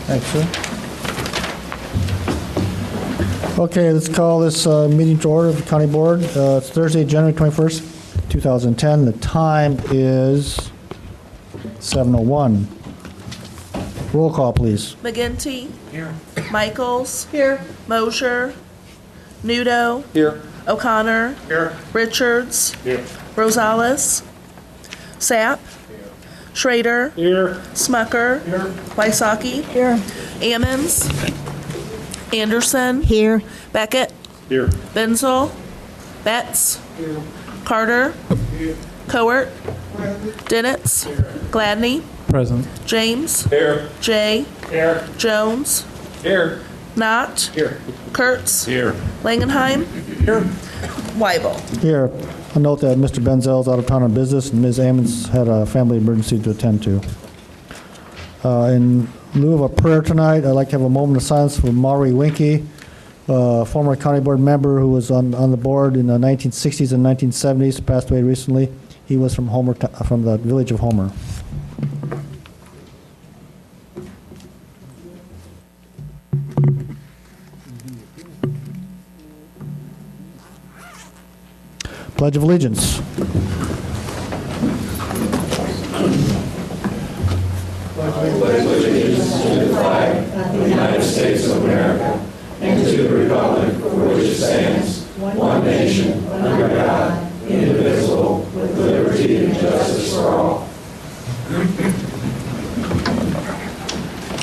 Thanks, sir. Okay, let's call this meeting to order of the County Board. It's Thursday, January 21st, 2010. The time is 7:01. Roll call, please. McGinty. Here. Michaels. Here. Mosher. Nudo. Here. O'Connor. Here. Richards. Here. Rosales. Sapp. Schrader. Here. Smucker. Here. Wysocki. Here. Ammons. Anderson. Here. Beckett. Here. Benzel. Betts. Carter. Cowart. Dennitz. Gladney. Present. James. Here. Jay. Here. Jones. Here. Knott. Here. Kurtz. Here. Langenheim. Here. Weibel. Here. I'll note that Mr. Benzel is out of town on business, and Ms. Ammons had a family emergency to attend to. In lieu of a prayer tonight, I'd like to have a moment of silence for Maury Winkie, former county board member who was on the board in the 1960s and 1970s, passed away recently. He was from Homer, from the village of Homer. Pledge of Allegiance.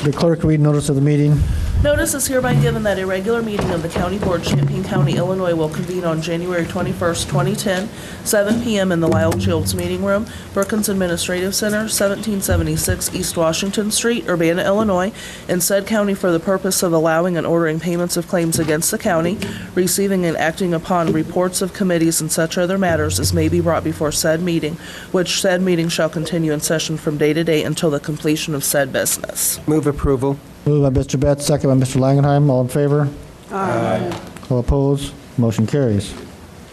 The clerk read notice of the meeting. Notice is hereby given that a regular meeting of the County Board, Champaign County, Illinois will convene on January 21st, 2010, 7 p.m. in the Lyle Shields Meeting Room, Perkins Administrative Center, 1776 East Washington Street, Urbana, Illinois, in said county for the purpose of allowing and ordering payments of claims against the county, receiving and acting upon reports of committees and such other matters as may be brought before said meeting, which said meeting shall continue in session from day to day until the completion of said business. Move approval. Moved by Mr. Betts, second by Mr. Langenheim. All in favor? Aye. All opposed? Motion carries.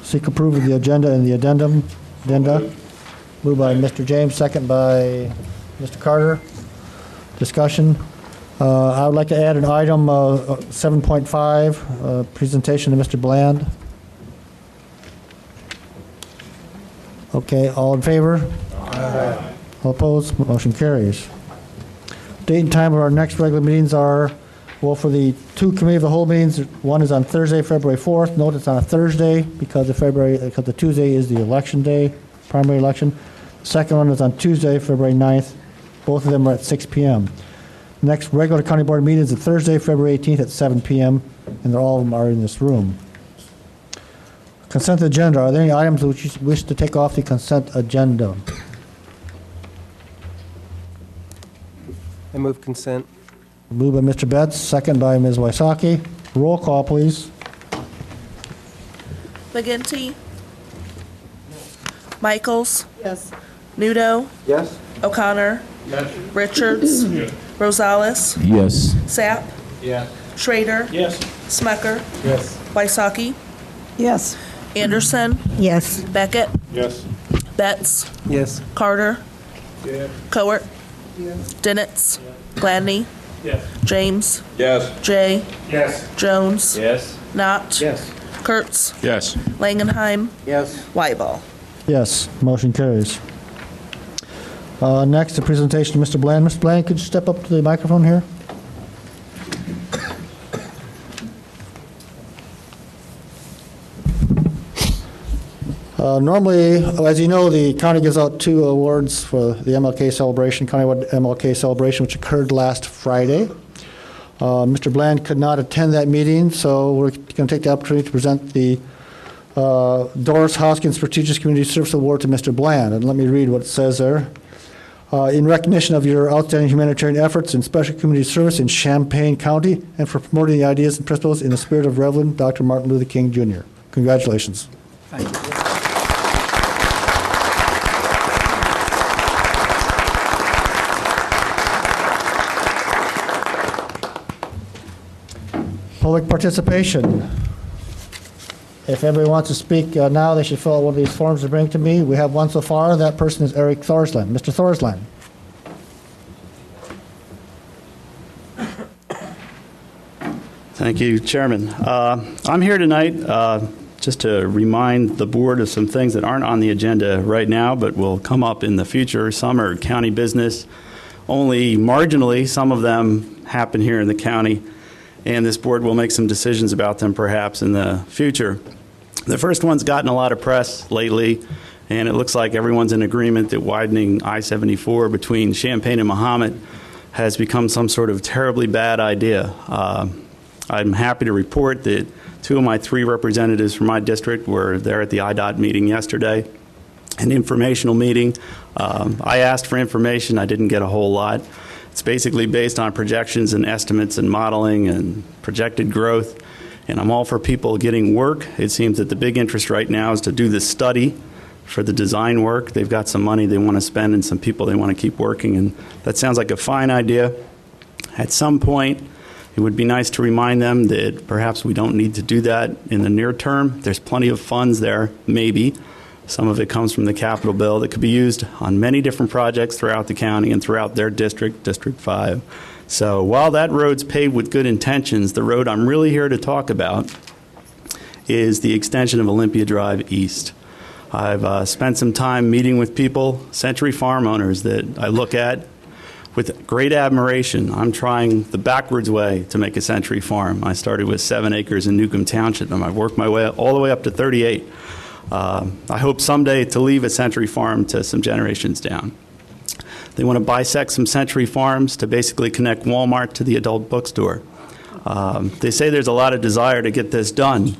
Seek approval of the agenda and the addenda. Moved by Mr. James, second by Mr. Carter. Discussion. I would like to add an item 7.5, presentation to Mr. Bland. Okay, all in favor? Aye. All opposed? Motion carries. Date and time of our next regular meetings are, well, for the two committee of the whole meetings, one is on Thursday, February 4th. Note it's on a Thursday because the Tuesday is the election day, primary election. The second one is on Tuesday, February 9th. Both of them are at 6 p.m. Next regular county board meeting is Thursday, February 18th at 7 p.m., and all of them are in this room. Consent agenda. Are there any items which you wish to take off the consent agenda? I move consent. Moved by Mr. Betts, second by Ms. Wysocki. Roll call, please. McGinty. Michaels. Yes. Nudo. Yes. O'Connor. Yes. Richards. Rosales. Yes. Sapp. Yes. Schrader. Yes. Smucker. Yes. Wysocki. Yes. Anderson. Yes. Beckett. Yes. Betts. Yes. Carter. Yes. Cowart. Dennitz. Gladney. Yes. James. Yes. Jay. Yes. Jones. Yes. Knott. Yes. Kurtz. Yes. Langenheim. Yes. Weibel. Yes, motion carries. Next, the presentation of Mr. Bland. Mr. Bland, could you step up to the microphone here? Normally, as you know, the county gives out 2 awards for the MLK celebration, countywide MLK celebration, which occurred last Friday. Mr. Bland could not attend that meeting, so we're going to take the opportunity to present the Doris Hoskins Prestigious Community Service Award to Mr. Bland. And let me read what it says there. In recognition of your outstanding humanitarian efforts in special community service in Champaign County and for promoting the ideas and principles in the spirit of Reverend Dr. Martin Luther King, Jr. Congratulations. Thank you. Public participation. If anybody wants to speak now, they should fill out one of these forms to bring to me. We have one so far. That person is Eric Thorsland. Mr. Thorsland. Thank you, Chairman. I'm here tonight just to remind the board of some things that aren't on the agenda right now, but will come up in the future. Some are county business, only marginally. Some of them happen here in the county, and this board will make some decisions about them perhaps in the future. The first one's gotten a lot of press lately, and it looks like everyone's in agreement that widening I-74 between Champaign and Mahomet has become some sort of terribly bad idea. I'm happy to report that 2 of my 3 representatives from my district were there at the IDOT meeting yesterday, an informational meeting. I asked for information. I didn't get a whole lot. It's basically based on projections and estimates and modeling and projected growth, and I'm all for people getting work. It seems that the big interest right now is to do the study for the design work. They've got some money they want to spend and some people they want to keep working, and that sounds like a fine idea. At some point, it would be nice to remind them that perhaps we don't need to do that in the near term. There's plenty of funds there, maybe. Some of it comes from the capital bill that could be used on many different projects throughout the county and throughout their district, District 5. So while that road's paved with good intentions, the road I'm really here to talk about is the extension of Olympia Drive East. I've spent some time meeting with people, Century Farm owners that I look at with great admiration. I'm trying the backwards way to make a Century Farm. I started with 7 acres in Newcomb Township, and I've worked my way all the way up to 38. I hope someday to leave a Century Farm to some generations down. They want to bisect some Century Farms to basically connect Walmart to the adult bookstore. They say there's a lot of desire to get this done,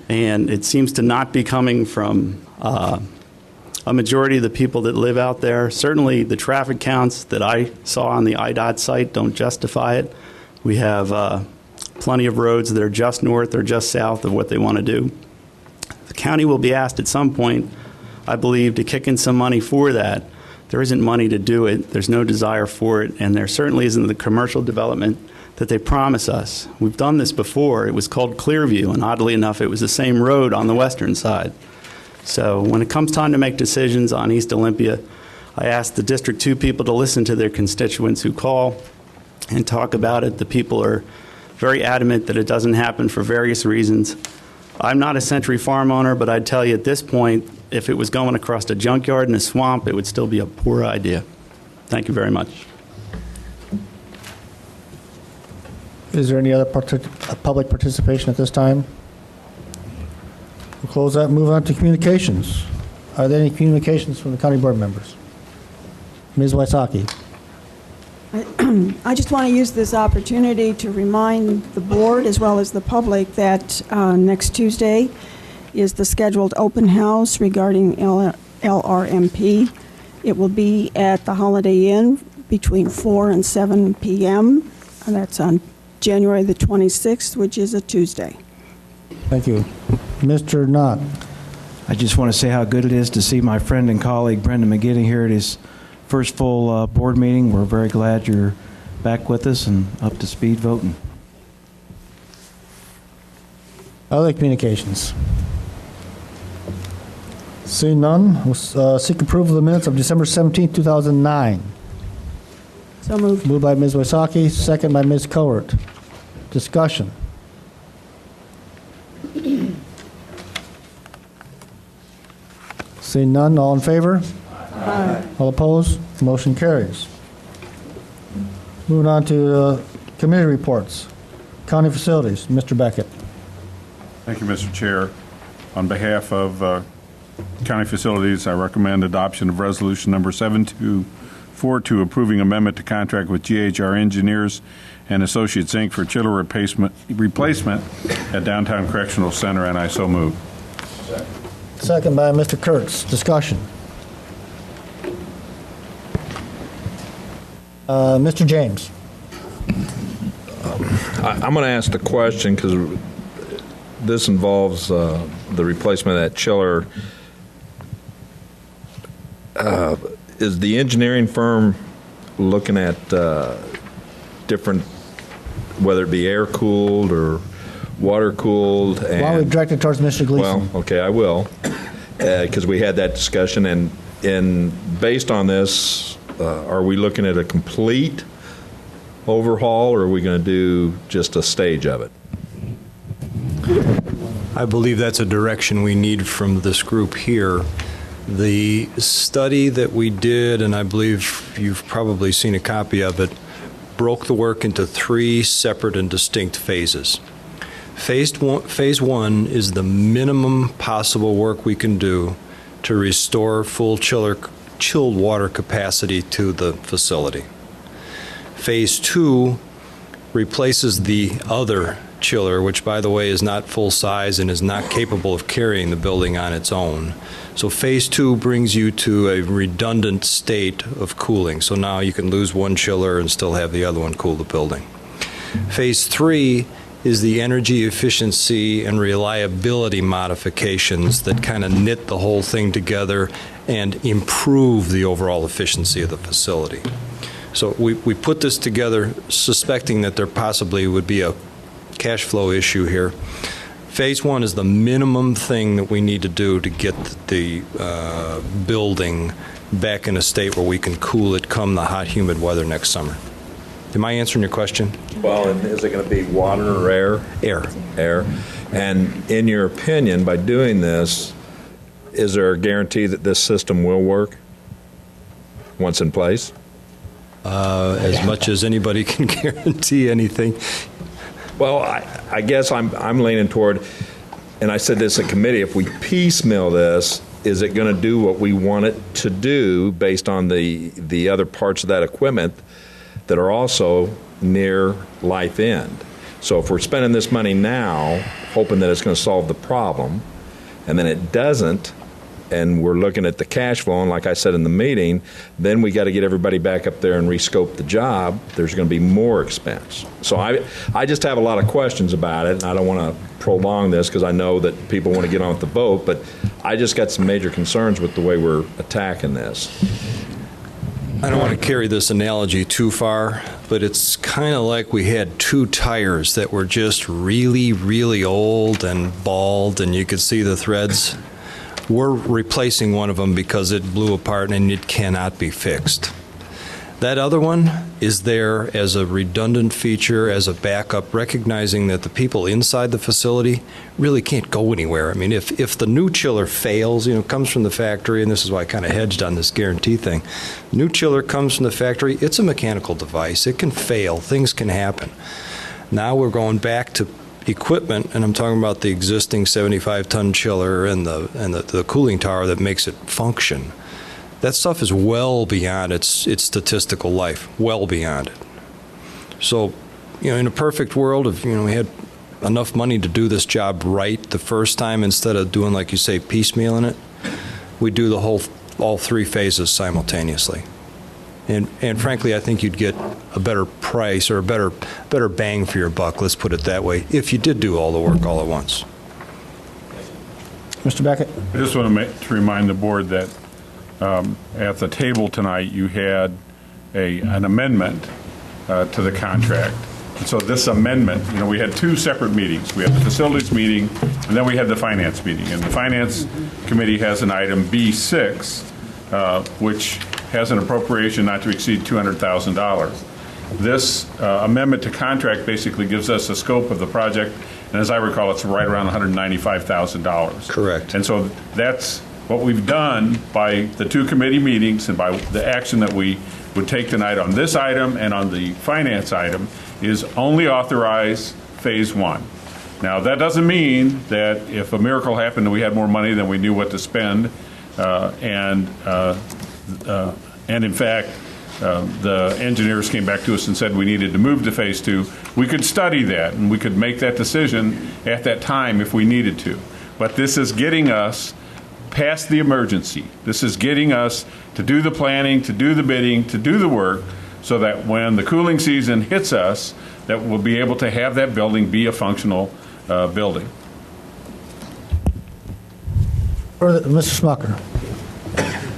and it seems to not be coming from a majority of the people that live out there. Certainly the traffic counts that I saw on the IDOT site don't justify it. We have plenty of roads that are just north or just south of what they want to do. The county will be asked at some point, I believe, to kick in some money for that. There isn't money to do it. There's no desire for it, and there certainly isn't the commercial development that they promise us. We've done this before. It was called Clearview, and oddly enough, it was the same road on the western side. So when it comes time to make decisions on East Olympia, I ask the District 2 people to listen to their constituents who call and talk about it. The people are very adamant that it doesn't happen for various reasons. I'm not a Century Farm owner, but I'd tell you at this point, if it was going across a junkyard in a swamp, it would still be a poor idea. Thank you very much. Is there any other public participation at this time? We'll close that and move on to communications. Are there any communications from the county board members? Ms. Wysocki. I just want to use this opportunity to remind the board as well as the public that next Tuesday is the scheduled open house regarding LRMP. It will be at the Holiday Inn between 4 and 7 p.m. And that's on January the 26th, which is a Tuesday. Thank you. Mr. Knott. I just want to say how good it is to see my friend and colleague Brendan McGinty here at his first full board meeting. We're very glad you're back with us and up to speed voting. Other communications? Seeing none, we'll seek approval of the minutes of December 17, 2009. So moved. Moved by Ms. Wysocki, second by Ms. Cowart. Discussion. Seeing none, all in favor? Aye. All opposed? Motion carries. Moving on to committee reports. County facilities, Mr. Beckett. Thank you, Mr. Chair. On behalf of County Facilities, I recommend adoption of Resolution Number 7242, approving amendment to contract with GHR Engineers and Associates, Inc. for chiller replacement at Downtown Correctional Center, and I so move. Second by Mr. Kurtz. Discussion. Mr. James. I'm going to ask the question because this involves the replacement of that chiller. Is the engineering firm looking at different, whether it be air-cooled or water-cooled and... Why don't we direct it towards Mr. Gleason? Well, okay, I will, because we had that discussion, and based on this, are we looking at a complete overhaul, or are we going to do just a stage of it? I believe that's a direction we need from this group here. The study that we did, and I believe you've probably seen a copy of it, broke the work into 3 separate and distinct phases. Phase one is the minimum possible work we can do to restore full chilled water capacity to the facility. Phase 2 replaces the other chiller, which, by the way, is not full size and is not capable of carrying the building on its own. So phase 2 brings you to a redundant state of cooling. So now you can lose one chiller and still have the other one cool the building. Phase 3 is the energy efficiency and reliability modifications that kind of knit the whole thing together and improve the overall efficiency of the facility. So we put this together suspecting that there possibly would be a cash flow issue here. Phase 1 is the minimum thing that we need to do to get the building back in a state where we can cool it come the hot, humid weather next summer. Am I answering your question? Well, and is it going to be water or air? Air. Air. And in your opinion, by doing this, is there a guarantee that this system will work once in place? As much as anybody can guarantee anything. Well, I guess I'm leaning toward, and I said this in committee, if we piecemeal this, is it going to do what we want it to do based on the other parts of that equipment that are also near life end? So if we're spending this money now, hoping that it's going to solve the problem, and then it doesn't, and we're looking at the cash flow, and like I said in the meeting, then we got to get everybody back up there and rescope the job. There's going to be more expense. So I just have a lot of questions about it, and I don't want to prolong this because I know that people want to get on with the vote, but I just got some major concerns with the way we're attacking this. I don't want to carry this analogy too far, but it's kind of like we had 2 tires that were just really, really old and bald, and you could see the threads. We're replacing one of them because it blew apart and it cannot be fixed. That other one is there as a redundant feature, as a backup, recognizing that the people inside the facility really can't go anywhere. I mean, if the new chiller fails, comes from the factory, and this is why I kind of hedged on this guarantee thing. New chiller comes from the factory, it's a mechanical device. It can fail. Things can happen. Now we're going back to equipment, and I'm talking about the existing 75-ton chiller and the cooling tower that makes it function. That stuff is well beyond its statistical life, well beyond it. So, in a perfect world, if we had enough money to do this job right the first time instead of doing, like you say, piecemealing it, we'd do all 3 phases simultaneously. And frankly, I think you'd get a better price or a better bang for your buck, let's put it that way, if you did do all the work all at once. Mr. Beckett? I just want to remind the board that at the table tonight, you had an amendment to the contract. And so this amendment, we had 2 separate meetings. We had the facilities meeting, and then we had the finance meeting. And the finance committee has an item B6, which has an appropriation not to exceed $200,000. This amendment to contract basically gives us a scope of the project, and as I recall, it's right around $195,000. Correct. And so that's what we've done by the 2 committee meetings and by the action that we would take tonight on this item and on the finance item is only authorize phase 1. Now, that doesn't mean that if a miracle happened and we had more money than we knew what to spend, and in fact, the engineers came back to us and said we needed to move to phase 2, we could study that and we could make that decision at that time if we needed to. But this is getting us past the emergency. This is getting us to do the planning, to do the bidding, to do the work, so that when the cooling season hits us, that we'll be able to have that building be a functional building. Mr. Smucker?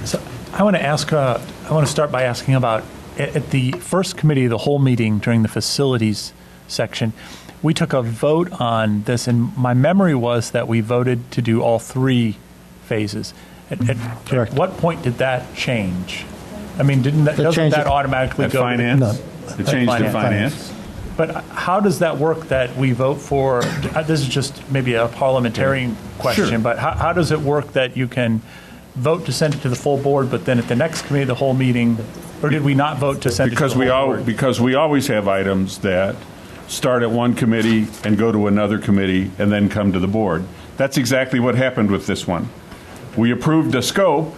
So I want to start by asking about, at the first committee of the whole meeting during the facilities section, we took a vote on this, and my memory was that we voted to do all 3 phases. At what point did that change? I mean, doesn't changed that it. automatically At go? finance? No. It changed to finance? But how does that work that we vote for, this is just maybe a parliamentarian question, Sure. but how does it work that you can vote to send it to the full board, but then at the next committee, the whole meeting, or did we not vote to send it to the whole board? Because we always have items that start at one committee and go to another committee and then come to the board. That's exactly what happened with this one. We approved a scope,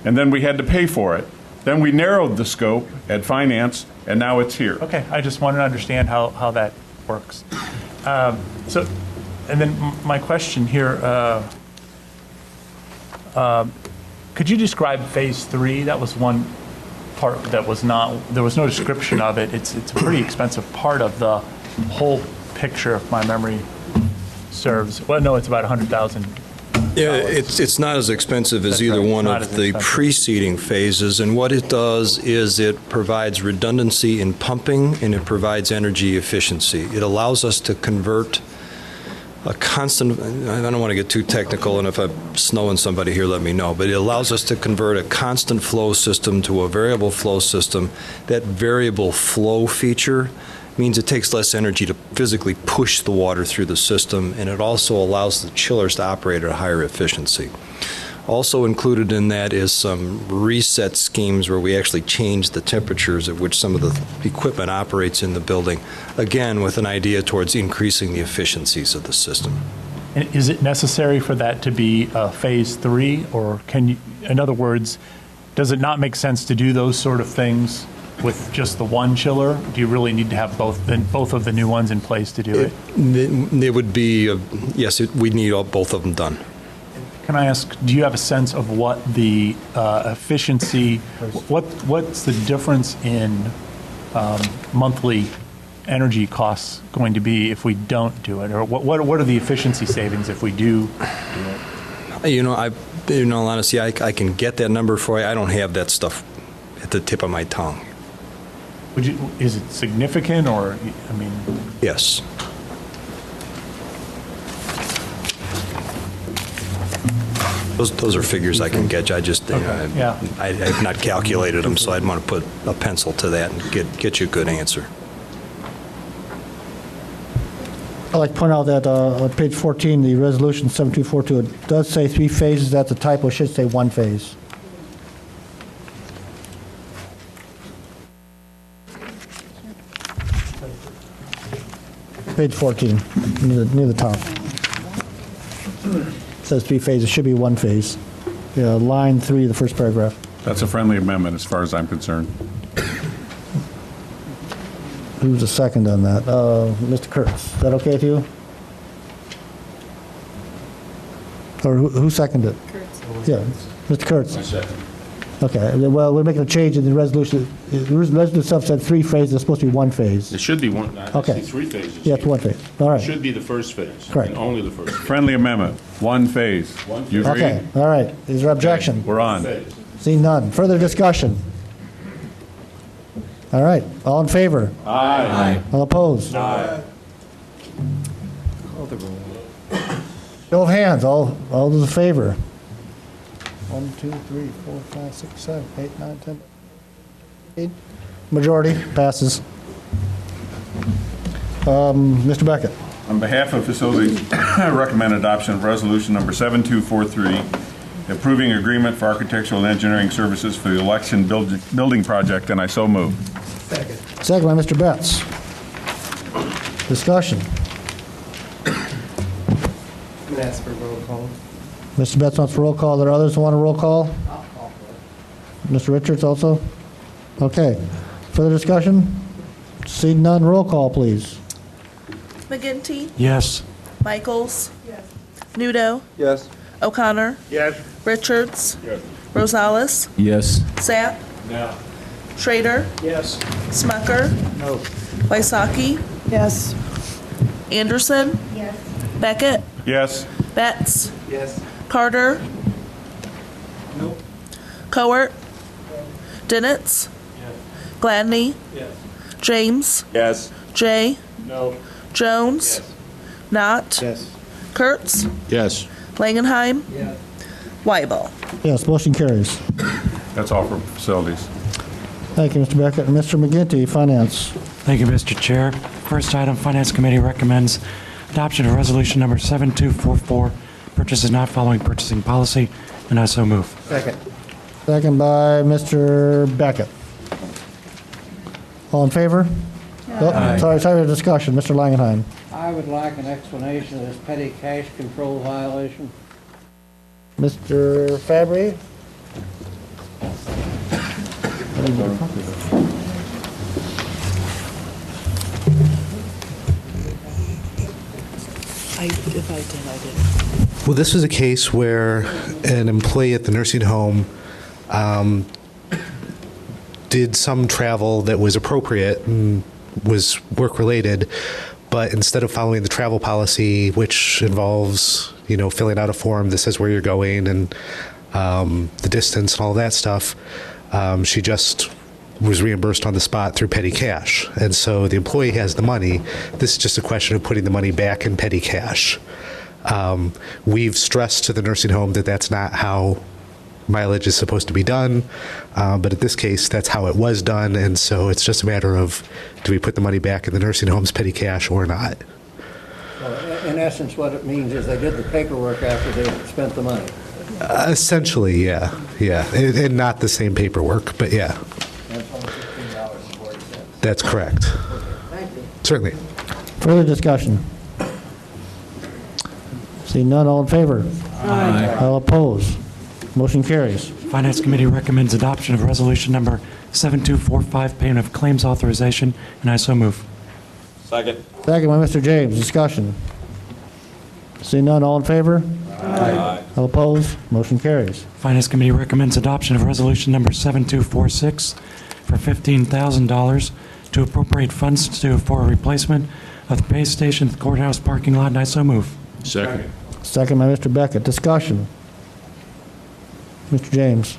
and then we had to pay for it. Then we narrowed the scope at finance, and now it's here. Okay, I just wanted to understand how that works. So, and then my question here, could you describe phase 3? That was one part that was not, there was no description of it. It's a pretty expensive part of the whole picture, if my memory serves. Well, no, it's about $100,000. Yeah, it's not as expensive as That's either right, one not of as the expensive. preceding phases, and what it does is it provides redundancy in pumping, and it provides energy efficiency. It allows us to convert a constant, I don't want to get too technical, and if I'm snowing somebody here, let me know, but it allows us to convert a constant flow system to a variable flow system. That variable flow feature means it takes less energy to physically push the water through the system, and it also allows the chillers to operate at a higher efficiency. Also included in that is some reset schemes where we actually change the temperatures at which some of the equipment operates in the building, again, with an idea towards increasing the efficiencies of the system. And is it necessary for that to be phase 3, or can you, in other words, does it not make sense to do those sort of things with just the one chiller? Do you really need to have both of the new ones in place to do it? It would be, yes, we'd need both of them done. Can I ask, do you have a sense of what the efficiency, what's the difference in monthly energy costs going to be if we don't do it? Or what are the efficiency savings if we do it? You know, in all honesty, I can get that number for you. I don't have that stuff at the tip of my tongue. Is it significant, or, I mean? Yes. Those are figures I can get you. I just, yeah. I've not calculated them, so I'd want to put a pencil to that and get you a good answer. I'd like to point out that on page 14, the resolution 7242, it does say 3 phases. That's a typo. It should say 1 phase. Page 14, near the top. It says 3 phases. It should be 1 phase. Yeah, line 3, the first paragraph. That's a friendly amendment as far as I'm concerned. Who's the second on that? Mr. Kurtz. Is that okay with you? Or who seconded it? Kurtz. Yeah, Mr. Kurtz. Okay, well, we're making a change in the resolution. The resolution itself said 3 phases. It's supposed to be 1 phase. It should be one, Okay. actually 3 phases. Yeah, it's 1 phase. All It right. should be the first phase. Correct. And only the first phase. Friendly amendment, 1 phase. You agree? Okay, all right. Is there objection? We're on. See none. Further discussion? All right, all in favor? Aye. All opposed? Aye. Show of hands, all those in favor? 1, 2, 3, 4, 5, 6, 7, 8, 9, 10. 8. Majority passes. Mr. Beckett. On behalf of facilities, I recommend adoption of resolution number 7243, approving agreement for architectural and engineering services for the election building project, and I so move. Second by Mr. Betts. Discussion. I'm going to ask for a roll call. Mr. Betts wants a roll call. Are there others who want a roll call? I'll call for it. Mr. Richards also? Okay. Further discussion? Seeing none, roll call, please. McGinty, Yes. Michaels. Nudo, Yes. O'Connor, Yes. Richards, Rosales, Yes. Sapp, Schrader, Yes. Smucker, No. Wysocki, Yes. Anderson, Beckett, Yes? Betts, Yes. Carter, Nope. Cowart, Dinitz, Gladney, Yes. James, Yes. Jay, No. Jones. Knott. Yes. Kurtz. Yes. Langenheim. Yes. Weibel. Yes, motion carries. That's all for facilities. Thank you, Mr. Beckett. And Mr. McGinty, Finance. Thank you, Mr. Chair. First item, Finance Committee recommends adoption of Resolution Number 7244, purchases not following purchasing policy, and I so move. Second. Second by Mr. Beckett. All in favor? Oh, sorry, discussion. Mr. Langenheim. I would like an explanation of this petty cash control violation. Mr. Fabry? If I did, I did. Well, this was a case where an employee at the nursing home did some travel that was appropriate and was work-related, but instead of following the travel policy, which involves, filling out a form that says where you're going and the distance and all that stuff, she just was reimbursed on the spot through petty cash. And so the employee has the money. This is just a question of putting the money back in petty cash. We've stressed to the nursing home that that's not how mileage is supposed to be done, but in this case, that's how it was done, and so it's just a matter of, do we put the money back in the nursing home's petty cash or not? So in essence, what it means is they did the paperwork after they spent the money. Essentially, yeah. And not the same paperwork, but yeah. That's only $15.40. That's correct. Thank you. Certainly. Further discussion? See none, all in favor? Aye. All opposed? Motion carries. Finance Committee recommends adoption of Resolution Number 7245, payment of claims authorization, and I so move. Second. Second by Mr. James. Discussion? See none, all in favor? Aye. All opposed? Motion carries. Finance Committee recommends adoption of Resolution Number 7246 for $15,000 to appropriate funds for a replacement of the base station at the courthouse parking lot, and I so move. Second. Second by Mr. Beckett. Discussion? Mr. James.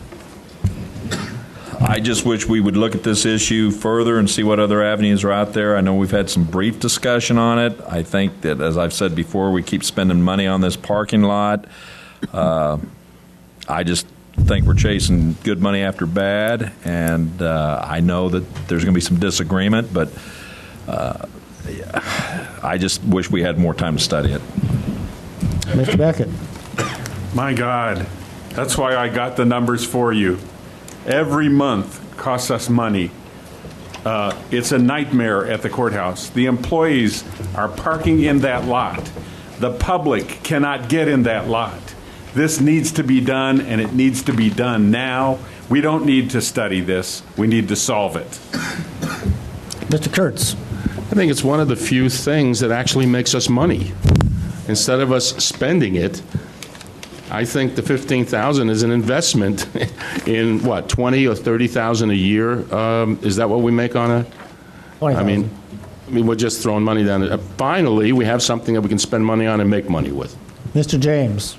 I just wish we would look at this issue further and see what other avenues are out there. I know we've had some brief discussion on it. I think that, as I've said before, we keep spending money on this parking lot. I just think we're chasing good money after bad, and I know that there's going to be some disagreement, but I just wish we had more time to study it. Mr. Beckett. My God, that's why I got the numbers for you. Every month costs us money. It's a nightmare at the courthouse. The employees are parking in that lot. The public cannot get in that lot. This needs to be done, and it needs to be done now. We don't need to study this. We need to solve it. Mr. Kurtz. I think it's one of the few things that actually makes us money. Instead of us spending it, I think the $15,000 is an investment in what, 20 or 30,000 a year. Is that what we make on it? I mean, we're just throwing money down. Finally, we have something that we can spend money on and make money with. Mr. James.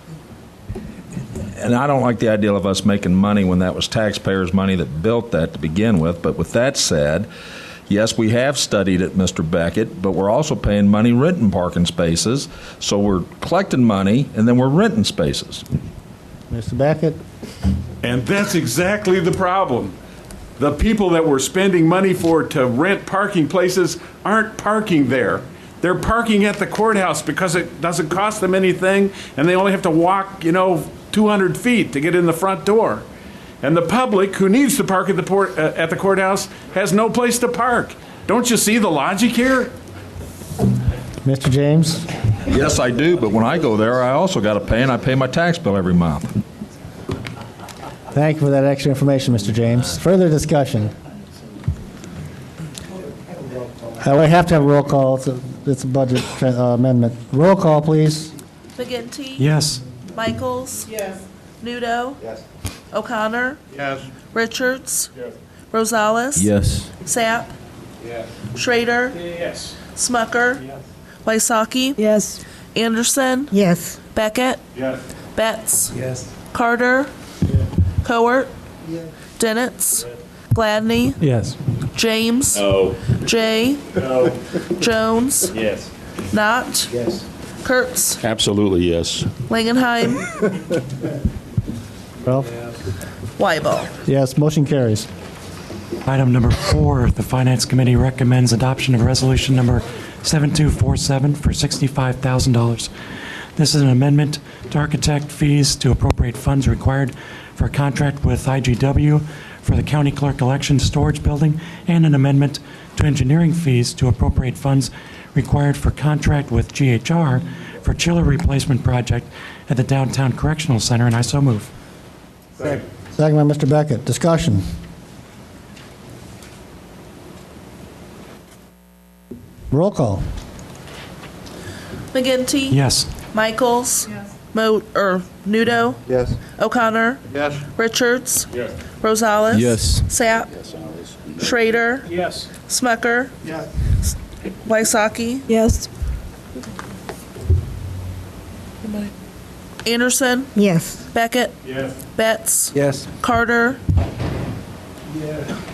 And I don't like the idea of us making money when that was taxpayers' money that built that to begin with. But with that said, yes, we have studied it, Mr. Beckett, but we're also paying money renting parking spaces. So we're collecting money, and then we're renting spaces. Mr. Beckett. And that's exactly the problem. The people that we're spending money for to rent parking places aren't parking there. They're parking at the courthouse because it doesn't cost them anything, and they only have to walk, 200 feet to get in the front door. And the public who needs to park at the courthouse has no place to park. Don't you see the logic here? Mr. James. Yes, I do, but when I go there, I also got to pay, and I pay my tax bill every month. Thank you for that extra information, Mr. James. Further discussion? We have to have a roll call. It's a budget amendment. Roll call, please. McGinty. Yes. Michaels. Yes. Nudo. Yes. O'Connor. Yes. Richards. Yes. Rosales. Yes. Sapp. Yes. Schrader. Yes. Smucker. Yes. Wysocki. Yes. Anderson. Yes. Beckett. Yes. Betts. Yes. Carter. Cowart. Dennett. Gladney. Yes. James. No. Jay. No. Jones. Yes. Knott, Yes. Kurtz, Absolutely, yes. Langenheim, Ralph? Weibel. Yes, motion carries. Item number 4, the Finance Committee recommends adoption of resolution number 7247 for $65,000. This is an amendment to architect fees to appropriate funds required for a contract with IGW for the county clerk election storage building, and an amendment to engineering fees to appropriate funds required for contract with GHR for chiller replacement project at the Downtown Correctional Center, and I so move. Second. Second by Mr. Beckett. Discussion. Roll call. McGinty, Yes. Michaels, Nudo, Yes. O'Connor, Yes. Richards, Rosales, Sapp, Schrader, Yes. Smucker, Wysocki, Yes. Anderson, Yes. Beckett, Yes. Betts, Yes. Carter,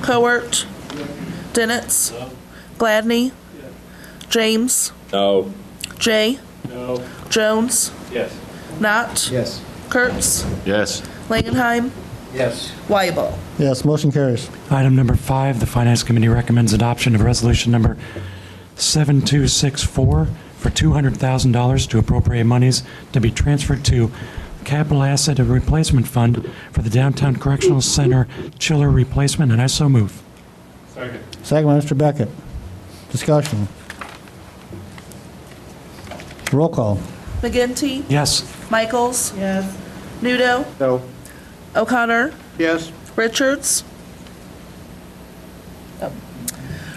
Cowart, Dennett, Gladney, James, No. Jay, No. Jones, Yes. Knott, Yes. Kurtz, Yes. Langenheim, Yes. Weibel. Yes, motion carries. Item number 5, the Finance Committee recommends adoption of resolution number 7264 for $200,000 to appropriate monies to be transferred to Capital Asset Replacement Fund for the Downtown Correctional Center chiller replacement, and I so move. Second. Second by Mr. Beckett. Discussion. Roll call. McGinty, Yes. Michaels, Nudo, No. O'Connor, Yes. Richards,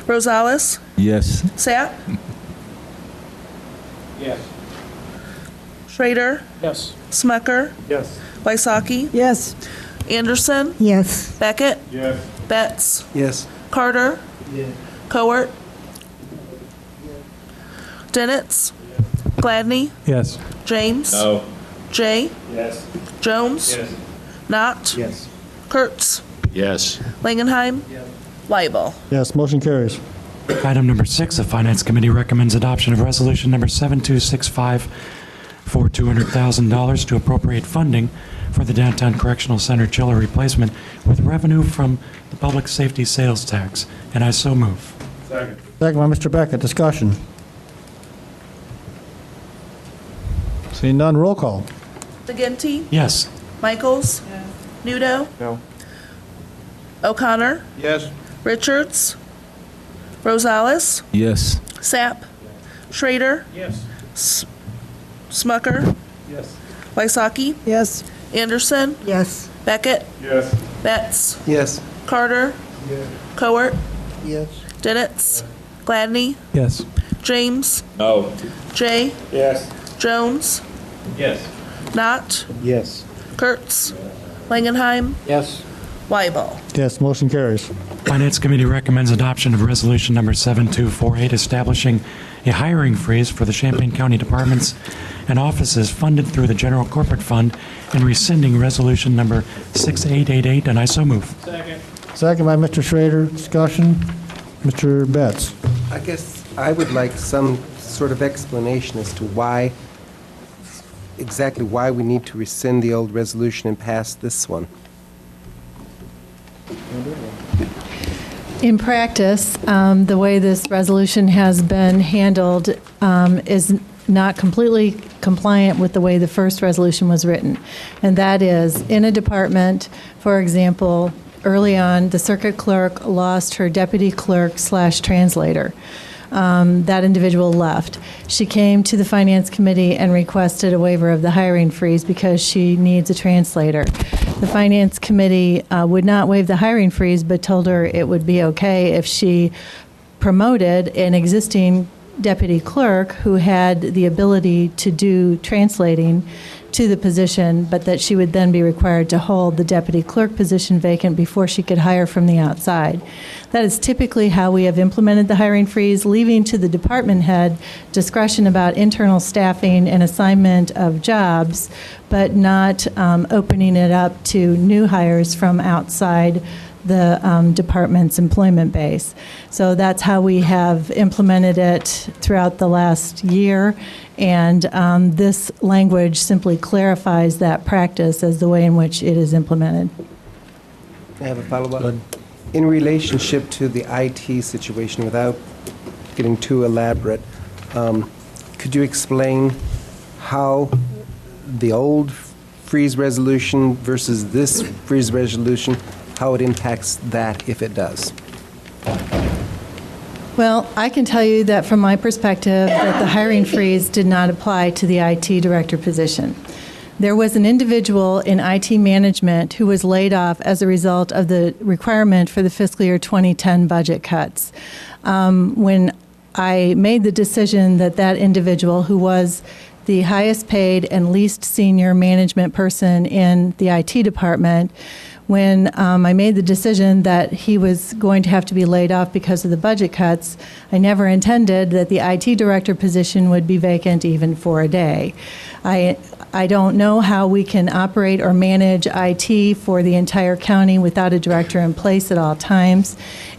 Rosales, Yes. Sapp, Yes. Schrader, Yes. Smucker, Yes. Wysocki, Yes. Anderson, Yes. Beckett, Yes. Betts, Yes. Carter, Cowart, Dennett, Gladney, Yes. James, No. Jay, Yes. Jones, Yes. Knott, Yes. Kurtz, Yes. Langenheim, Weibel. Yes, motion carries. Item number 6, the Finance Committee recommends adoption of resolution number 7265 for $200,000 to appropriate funding for the Downtown Correctional Center chiller replacement with revenue from the public safety sales tax, and I so move. Second. Second by Mr. Beckett. Discussion. Seeing none, roll call. McGinty, Yes. Michaels, Nudo, No. O'Connor, Yes. Richards, Rosales, Yes. Sapp, Schrader, Yes. Smucker, Yes. Wysocki, Yes. Anderson, Yes. Beckett, Yes. Betts, Yes. Carter, Cowart, Yes. Dennett, Gladney, Yes. James, No. Jay, Yes. Jones, Yes. Knott, Yes. Kurtz, Langenheim, Yes. Weibel. Yes, motion carries. Finance Committee recommends adoption of resolution number 7248 establishing a hiring freeze for the Champaign County departments and offices funded through the General Corporate Fund and rescinding resolution number 6888, and I so move. Second. Second by Mr. Schrader. Discussion. Mr. Betts. I guess I would like some sort of explanation as to exactly why we need to rescind the old resolution and pass this one. In practice, the way this resolution has been handled is not completely compliant with the way the first resolution was written. And that is, in a department, for example, early on, the circuit clerk lost her deputy clerk/translator. That individual left. She came to the Finance Committee and requested a waiver of the hiring freeze because she needs a translator. The Finance Committee would not waive the hiring freeze, but told her it would be okay if she promoted an existing deputy clerk who had the ability to do translating to the position, but that she would then be required to hold the deputy clerk position vacant before she could hire from the outside. That is typically how we have implemented the hiring freeze, leaving to the department head discretion about internal staffing and assignment of jobs, but not opening it up to new hires from outside the department's employment base. So that's how we have implemented it throughout the last year, and this language simply clarifies that practice as the way in which it is implemented. I have a follow-up. In relationship to the IT situation, without getting too elaborate, could you explain how the old freeze resolution versus this freeze resolution, how it impacts that if it does? Well, I can tell you that from my perspective, that the hiring freeze did not apply to the IT director position. There was an individual in IT management who was laid off as a result of the requirement for the fiscal year 2010 budget cuts. When I made the decision that that individual, who was the highest paid and least senior management person in the IT department, when I made the decision that he was going to have to be laid off because of the budget cuts, I never intended that the IT director position would be vacant even for a day. I don't know how we can operate or manage IT for the entire county without a director in place at all times.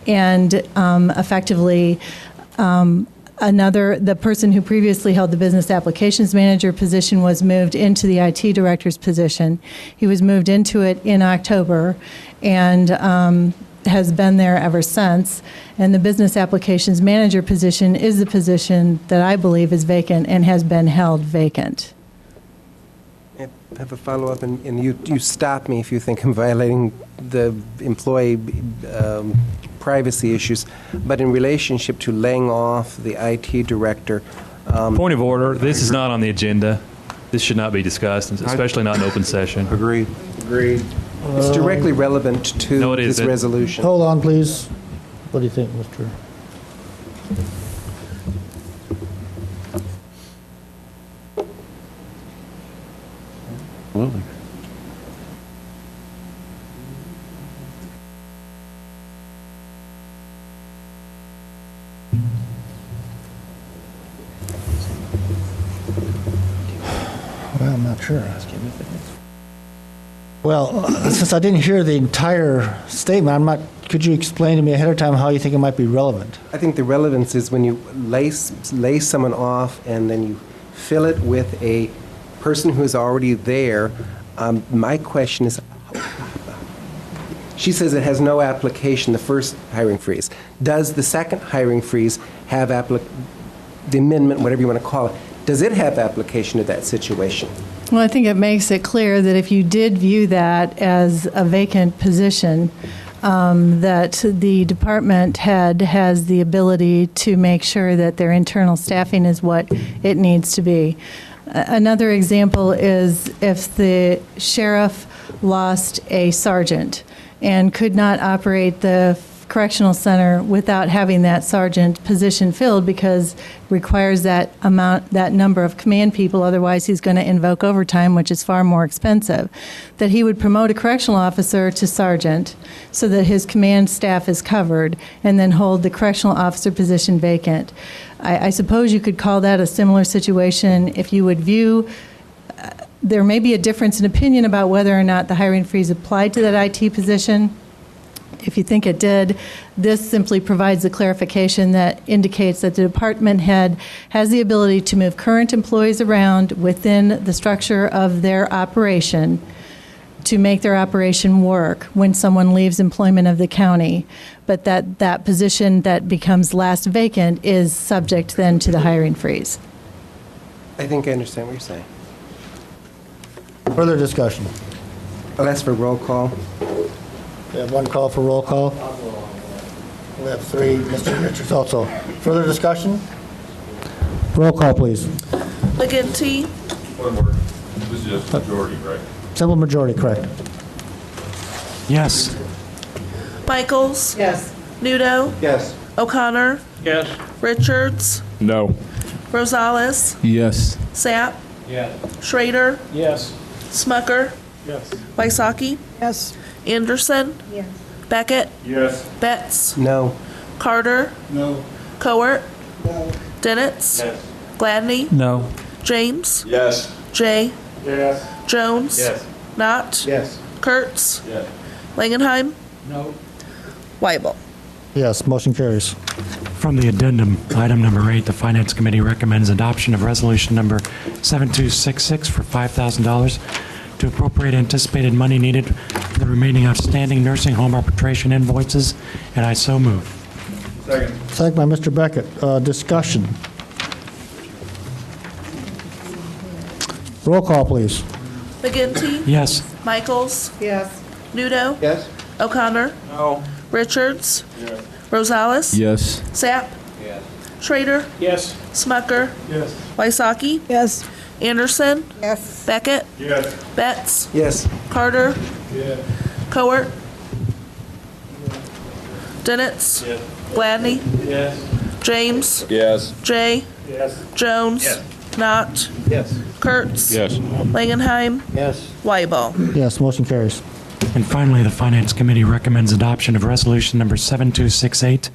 And effectively, the person who previously held the business applications manager position was moved into the IT director's position. He was moved into it in October and has been there ever since. And the business applications manager position is the position that I believe is vacant and has been held vacant. I have a follow-up, and you stop me if you think I'm violating the employee privacy issues, but in relationship to laying off the IT director. Point of order, this is not on the agenda. This should not be discussed, especially not in open session. Agreed. It's directly relevant to this resolution. Hold on, please. What do you think, Mr.? Well, I'm not sure. Well, since I didn't hear the entire statement, could you explain to me ahead of time how you think it might be relevant? I think the relevance is when you lay someone off and then you fill it with a person who is already there. My question is, she says it has no application, the first hiring freeze. Does the second hiring freeze have the amendment, whatever you want to call it, does it have application to that situation? Well, I think it makes it clear that if you did view that as a vacant position, that the department head has the ability to make sure that their internal staffing is what it needs to be. Another example is if the sheriff lost a sergeant and could not operate the correctional center without having that sergeant position filled because requires that number of command people, otherwise he's going to invoke overtime, which is far more expensive, that he would promote a correctional officer to sergeant so that his command staff is covered and then hold the correctional officer position vacant. I suppose you could call that a similar situation if you would view there may be a difference in opinion about whether or not the hiring freeze applied to that IT position. If you think it did, this simply provides a clarification that indicates that the department head has the ability to move current employees around within the structure of their operation to make their operation work when someone leaves employment of the county, but that position that becomes last vacant is subject then to the hiring freeze. I think I understand what you're saying. Further discussion? I'll ask for a roll call. We have one call for roll call. We have three. Mr. Richards also. Further discussion? Roll call, please. McGinty. One more. This is just majority, right? Simple majority, correct. Yes. Michaels. Yes. Nudo. Yes. O'Connor. Yes. Richards. No. Rosales. Yes. Sapp. Yes. Schrader. Yes. Smucker. Yes. Wysocki. Yes. Anderson. Yes. Beckett. Yes. Betts. No. Carter. No. Cowart. No. Dennitz. Yes. Gladney. No. James. Yes. Jay. Yes. Jones. Yes. Knott. Yes. Kurtz. Yes. Langenheim. No. Weibel. Yes, motion carries. From the addendum, item number 8, the Finance Committee recommends adoption of resolution number 7266 for $5,000 to appropriate anticipated money needed for the remaining outstanding nursing home arbitration invoices, and I so move. Second by Mr. Beckett. Discussion. Roll call, please. McGinty. Yes. Michaels. Yes. Nudo. Yes. O'Connor. No. Richards. Rosales. Yes. Sapp. Yes. Schrader. Yes. Smucker. Yes. Wysocki. Yes. Anderson. Yes. Beckett. Yes. Betts. Yes. Carter. Yes. Cowart. Dennett. Yes. Gladney. Yes. James. Yes. Jay. Yes. Jones. Yes. Knott. Yes. Kurtz. Yes. Langenheim. Yes. Weibel. Yes, motion carries. And finally, the Finance Committee recommends adoption of resolution number 7268,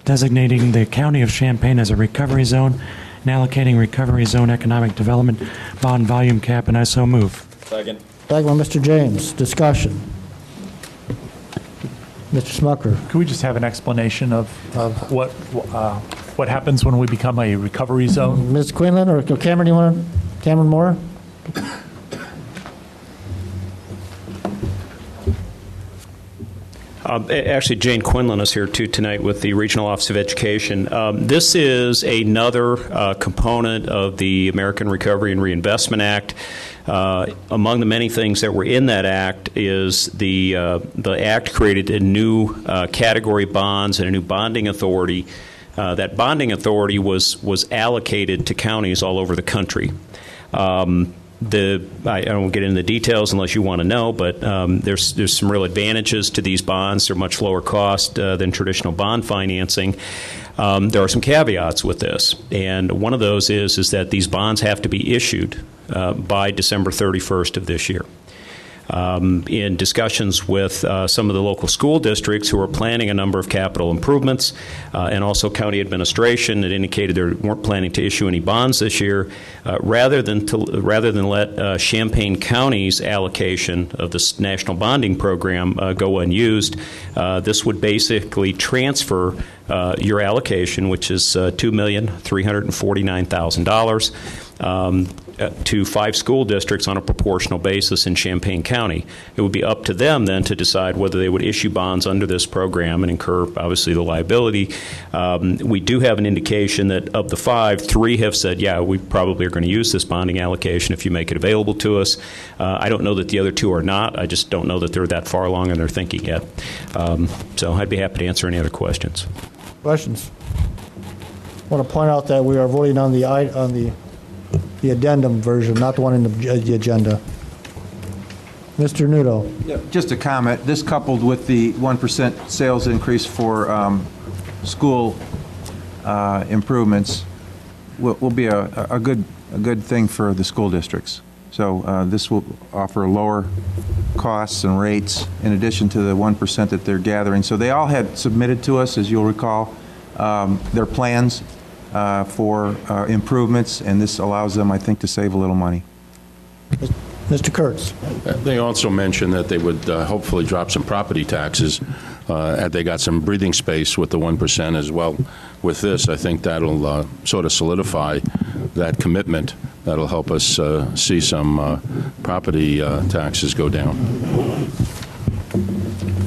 designating the County of Champaign as a recovery zone and allocating recovery zone economic development bond volume cap, and I so move. Second. Second by Mr. James. Discussion. Mr. Smucker. Could we just have an explanation of what happens when we become a recovery zone? Ms. Quinlan or Cameron, you want to? Cameron Moore? Actually, Jane Quinlan is here too tonight with the Regional Office of Education. This is another component of the American Recovery and Reinvestment Act. Among the many things that were in that act is the act created a new category bonds and a new bonding authority. That bonding authority was allocated to counties all over the country. I won't get into the details unless you want to know, but there's some real advantages to these bonds. They're much lower cost than traditional bond financing. There are some caveats with this, and one of those is that these bonds have to be issued by December 31st of this year. In discussions with some of the local school districts who are planning a number of capital improvements and also county administration that indicated they weren't planning to issue any bonds this year, rather than let Champaign County's allocation of this national bonding program go unused, this would basically transfer your allocation, which is $2,349,000, to 5 school districts on a proportional basis in Champaign County. It would be up to them then to decide whether they would issue bonds under this program and incur, obviously, the liability. We do have an indication that of the 5, 3 have said, yeah, we probably are going to use this bonding allocation if you make it available to us. I don't know that the other 2 are not. I just don't know that they're that far along in their thinking yet. So I'd be happy to answer any other questions. Questions? I want to point out that we are voting on the addendum version, not the one in the agenda. Mr. Nudo. Just a comment. This coupled with the 1% sales increase for school improvements will be a good thing for the school districts. So this will offer lower costs and rates in addition to the 1% that they're gathering. So they all had submitted to us, as you'll recall, their plans for improvements, and this allows them, I think, to save a little money. Mr. Kurtz. They also mentioned that they would hopefully drop some property taxes. They got some breathing space with the 1% as well. With this, I think that'll sort of solidify that commitment. That'll help us see some property taxes go down.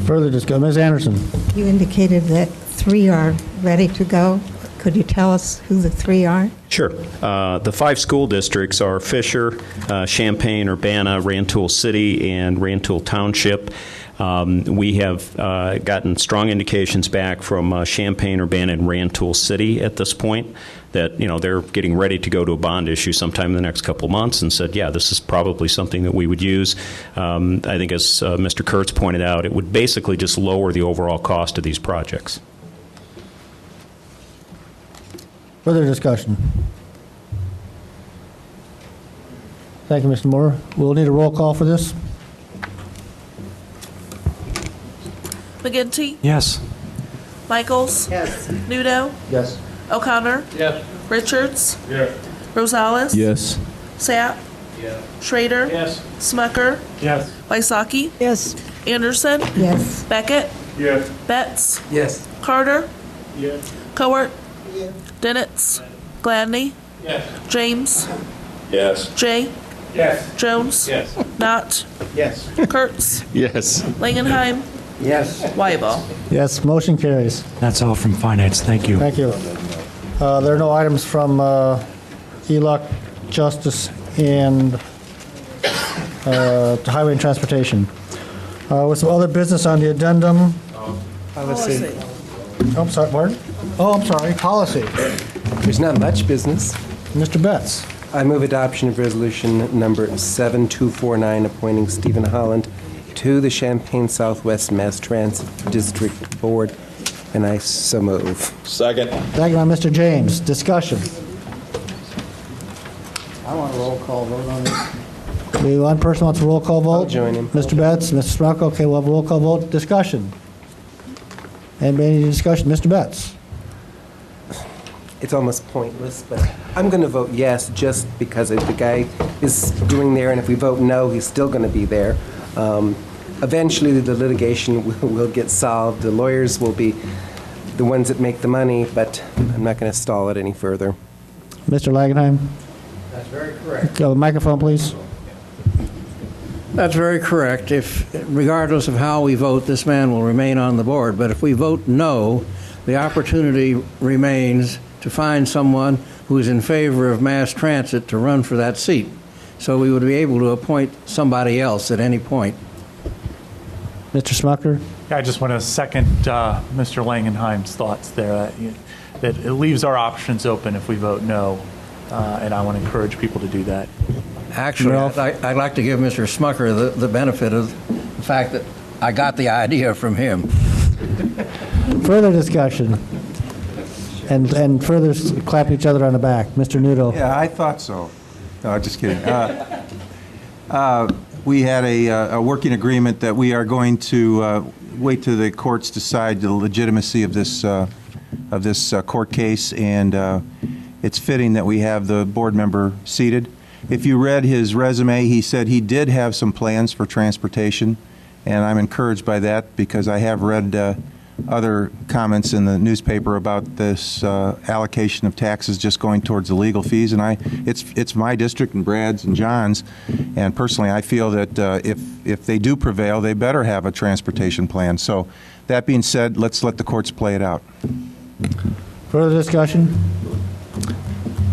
Further discussion. Ms. Anderson. You indicated that 3 are ready to go. Could you tell us who the 3 are? Sure. The 5 school districts are Fisher, Champaign, Urbana, Rantoul City, and Rantoul Township. We have gotten strong indications back from Champaign, Urbana, and Rantoul City at this point that, they're getting ready to go to a bond issue sometime in the next couple months, and said, yeah, this is probably something that we would use. I think, as Mr. Kurtz pointed out, it would basically just lower the overall cost of these projects. Further discussion. Thank you, Mr. Moore. We'll need a roll call for this. McGinty. Yes. Michaels. Yes. Nudo. Yes. O'Connor. Yes. Richards. Yes. Rosales. Yes. Sapp. Yes. Schrader. Yes. Smucker. Yes. Wysocki. Yes. Anderson. Yes. Beckett. Yes. Betts. Yes. Carter. Yes. Cowart. Dennett. Gladney. Yes. James. Yes. Jay. Yes. Jones. Yes. Knott. Yes. Kurtz. Yes. Langenheim. Yes. Weibel. Yes, motion carries. That's all from finance. Thank you. Thank you. There are no items from ELUC, Justice, and Highway and Transportation. With some other business on the addendum. Policy. Oh, I'm sorry, pardon? Oh, I'm sorry, policy. There's not much business. Mr. Betts. I move adoption of resolution number 7249, appointing Stephen Holland to the Champaign Southwest Mass Transit District Board, and I so move. Second. Second by Mr. James. Discussion. I want a roll call vote on this. One person wants a roll call vote? I'll join him. Mr. Betts, Mr. Smock, okay, we'll have a roll call vote. Discussion. Any discussion? Mr. Betts. It's almost pointless, but I'm going to vote yes just because the guy is doing there, and if we vote no, he's still going to be there. Eventually, the litigation will get solved. The lawyers will be the ones that make the money, but I'm not going to stall it any further. Mr. Langenheim. That's very correct. Microphone, please. That's very correct. If, regardless of how we vote, this man will remain on the board. But if we vote no, the opportunity remains to find someone who is in favor of mass transit to run for that seat. So we would be able to appoint somebody else at any point. Mr. Smucker? I just want to second Mr. Langenheim's thoughts there, that it leaves our options open if we vote no, and I want to encourage people to do that. Actually, I'd like to give Mr. Smucker the benefit of the fact that I got the idea from him. Further discussion. And further clap each other on the back. Mr. Nudo. Yeah, I thought so. No, just kidding. We had a working agreement that we are going to wait till the courts decide the legitimacy of this court case, and it's fitting that we have the board member seated. If you read his resume, he said he did have some plans for transportation, and I'm encouraged by that because I have read other comments in the newspaper about this allocation of taxes just going towards the legal fees, and it's my district and Brad's and John's, and personally I feel that if they do prevail, they better have a transportation plan. So that being said, let's let the courts play it out. Further discussion?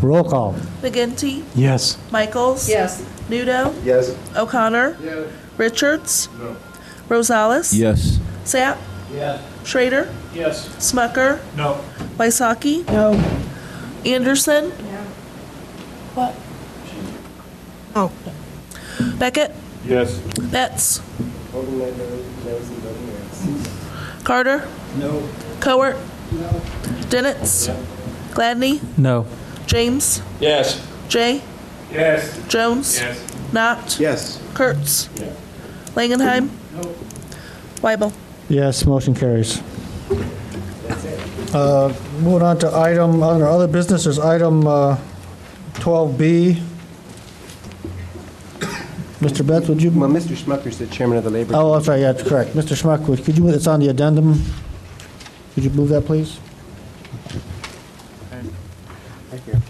Roll call. McGinty. Yes. Michaels. Yes. Nudo. Yes. O'Connor. Yes. Richards. No. Rosales. Yes. Sapp. Yes. Schrader. Yes. Smucker. No. Wysocki. No. Anderson. What? Oh. Beckett. Yes. Betts. Carter. No. Cowart. Dennett. Gladney. No. James. Yes. Jay. Yes. Jones. Yes. Knott. Yes. Kurtz. Langenheim. Weibel. Yes, motion carries. Moving on to item, under other business, there's item 12B. Mr. Betts, would you? Well, Mr. Smucker's the chairman of the Labor. Oh, I'm sorry, yeah, that's correct. Mr. Schmuck, could you, it's on the addendum. Could you move that, please? Right here.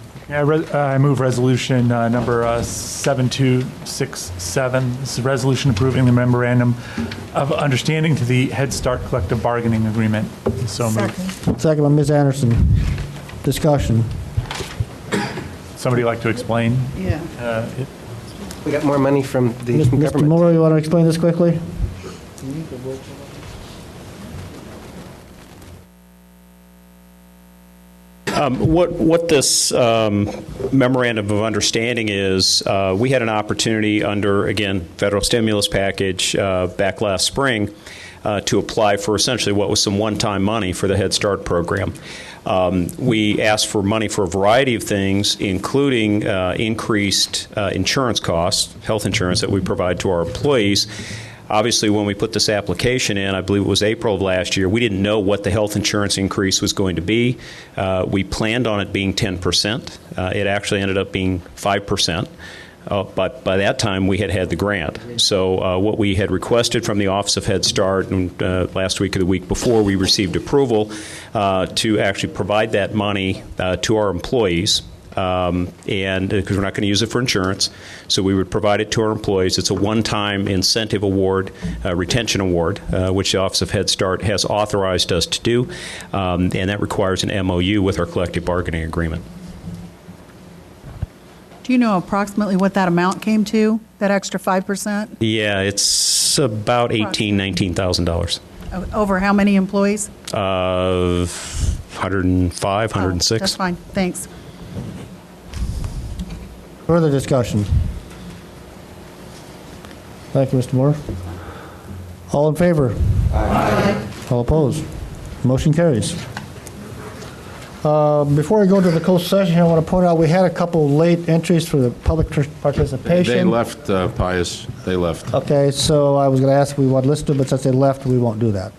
I move resolution number 7267. This is a resolution approving the memorandum of understanding to the Head Start collective bargaining agreement. So moved. Second by Ms. Anderson. Discussion. Somebody like to explain? Yeah. We got more money from the Mr. government. Moore, you want to explain this quickly? What this memorandum of understanding is, we had an opportunity under, again, federal stimulus package back last spring to apply for essentially what was some one-time money for the Head Start program. We asked for money for a variety of things, including increased insurance costs, health insurance that we provide to our employees. Obviously, when we put this application in, I believe it was April of last year, we didn't know what the health insurance increase was going to be. We planned on it being 10%. It actually ended up being 5%. but by that time we had had the grant. So what we had requested from the Office of Head Start, and last week or the week before, we received approval to actually provide that money to our employees. And because we're not going to use it for insurance, so we would provide it to our employees. It's a one-time incentive award, retention award, which the Office of Head Start has authorized us to do, and that requires an MOU with our collective bargaining agreement. Do you know approximately what that amount came to, that extra 5%? Yeah, it's about $19,000. Over how many employees? 105, 106. That's fine, thanks. Further discussion? Thank you, Mr. Moore. All in favor? Aye. All opposed? Motion carries. Before we go to the closed session, I want to point out we had a couple late entries for the public participation. They left, Pius. They left. Okay, so I was going to ask if we want to list them, but since they left, we won't do that.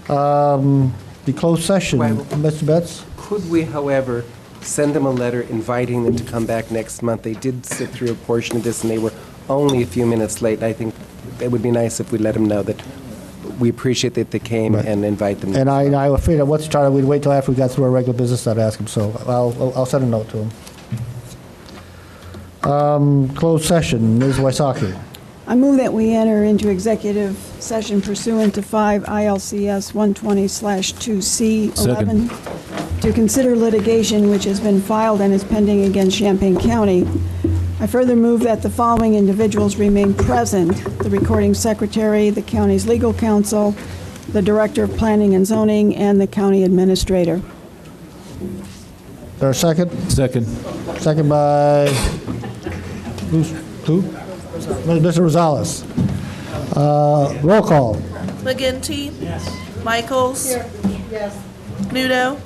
The closed session, Mr. Betts? Could we, however, send them a letter inviting them to come back next month? They did sit through a portion of this, and they were only a few minutes late. I think it would be nice if we let them know that we appreciate that they came and invite them. And I figured once started, we'd wait till after we got through our regular business, I'd ask them, so I'll send a note to them. Closed session, Ms. Wysocki. I move that we enter into executive session pursuant to 5 ILCS 120/2C11 to consider litigation which has been filed and is pending against Champaign County. I further move that the following individuals remain present: the recording secretary, the county's legal counsel, the director of planning and zoning, and the county administrator. Is there a second? Second. Second by who? Mr. Rosales. Roll call. McGinty? Yes. Michaels? Here. Yes. Nudo?